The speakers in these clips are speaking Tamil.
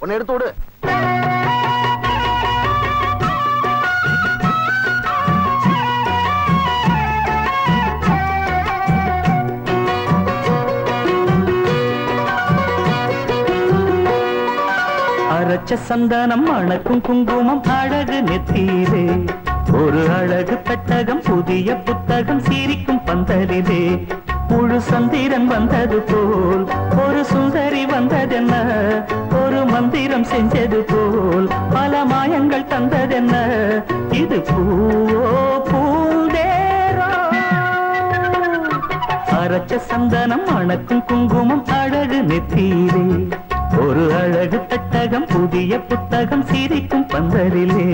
உன்னை எடுத்து விடு. அரைச்ச சந்தனம் அணக்கும் குங்குமம் அழகு நெத்தீரே, ஒரு அழகு பெட்டகம் புதிய புத்தகம் சிரிக்கும் பந்தலிலே, முழு சந்திரன் வந்தது போல் ஒரு சுந்தரி வந்ததென்ன, ஒரு மந்திரம் செஞ்சது போல் பல மாயங்கள் தந்ததென்ன, இது பூவோ பூந்தேரோ. அரைச்ச சந்தனம் அணக்கும் குங்குமம் அழகு நெத்தீரே, ஒரு அழகு பெட்டகம் புதிய புத்தகம் சிரிக்கும் பந்தலிலே.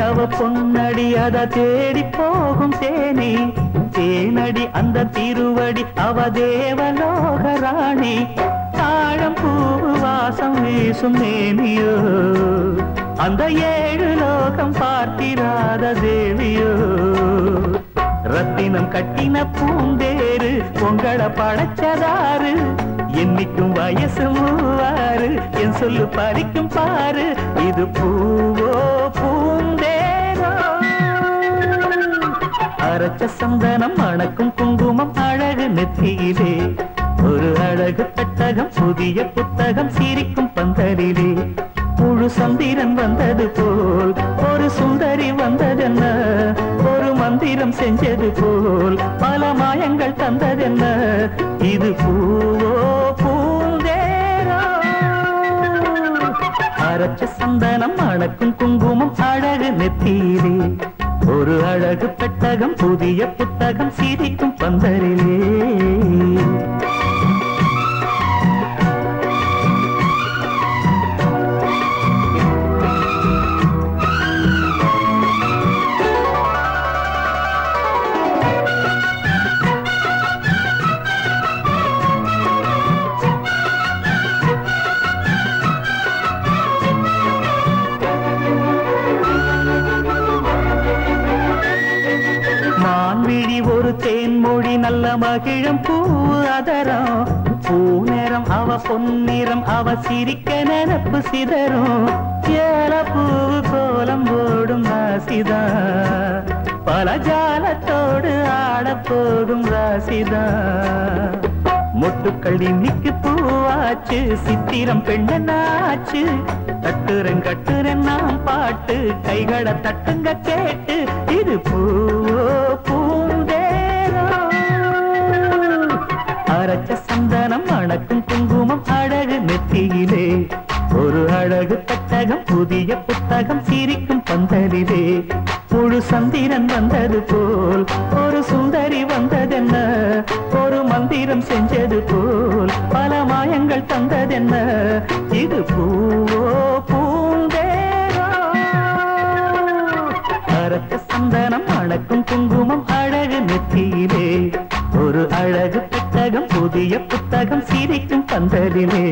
அவ பொன்னடி அத தேடி போகும் தேனி, தேனடி அந்த திருவடி அவ தேவலோக ராணி, தாழம் பூ வாசம் வீசும் நேமியோ, அந்த 7 லோகம் பார்த்திராத தேவியோ, ரத்தினம் கட்டின பூந்தேரு உங்களை படைச்சதாரு, என்னைக்கும் வயசு 3 என் சொல்லு பறிக்கும் பாரு, இது பூவோ பூந்தேரோ. அரைச்ச சந்தனம் அணக்கும் குங்குமம் அழகு நெத்தியிலே, ஒரு அழகு பெட்டகம் புதிய புத்தகம் சிரிக்கும் பந்தலிலே, முழு சந்திரன் வந்தது போல் ஒரு சுந்தரி வந்ததென்ன, ஒரு மந்திரம் செஞ்சது போல் பல மாயங்கள் தந்ததென்ன, இது பூவோ பூந்தேரோ. அரைச்ச சந்தனம் அணக்கும் குங்குமம் அழகு நெத்தியிலே, ஒரு அழகு பெட்டகம் புதிய புத்தகம் சிரிக்கும் பந்தலிலே. ஒரு தேன்மொழி நல்ல மகிழம் பூ அதரம், பூநேரம் அவ பொன்னிறம் அவ சிரிக்க நினப்பு சிதறும், ஏல பூ கோலம் போடும் ராசிதா, பல ஜாலத்தோடு ஆடப்போகும் ராசிதா, மொட்டுக்கள் இன்னைக்கு பூவாச்சு, சித்திரம் பெண்ணாச்சு, தட்டுறன் கட்டுறன் நாம் பாட்டு, கைகளை தட்டுங்க கேட்டு, இது பூவோ பூந்தேரோ. அரைச்ச சந்தனம் அணக்கும் குங்குமம் அழகு நெத்தியிலே, ஒரு அழகு பெட்டகம் புதிய புத்தகம் சிரிக்கும் பந்தலிலே, முழு சந்திரன் வந்தது போல் ஒரு சுந்தரி வந்ததென்ன, ஒரு மந்திரம் செஞ்சது போல் பல மாயங்கள் தந்ததென்ன, இது பூவோ பூந்தேரோ. அரைச்ச சந்தனம் அணக்கும் குங்குமம் அழகு நெத்தியிலே, ஒரு அழகு புத்தகம் புதிய புத்தகம் சிரிக்கும் பந்தலிலே.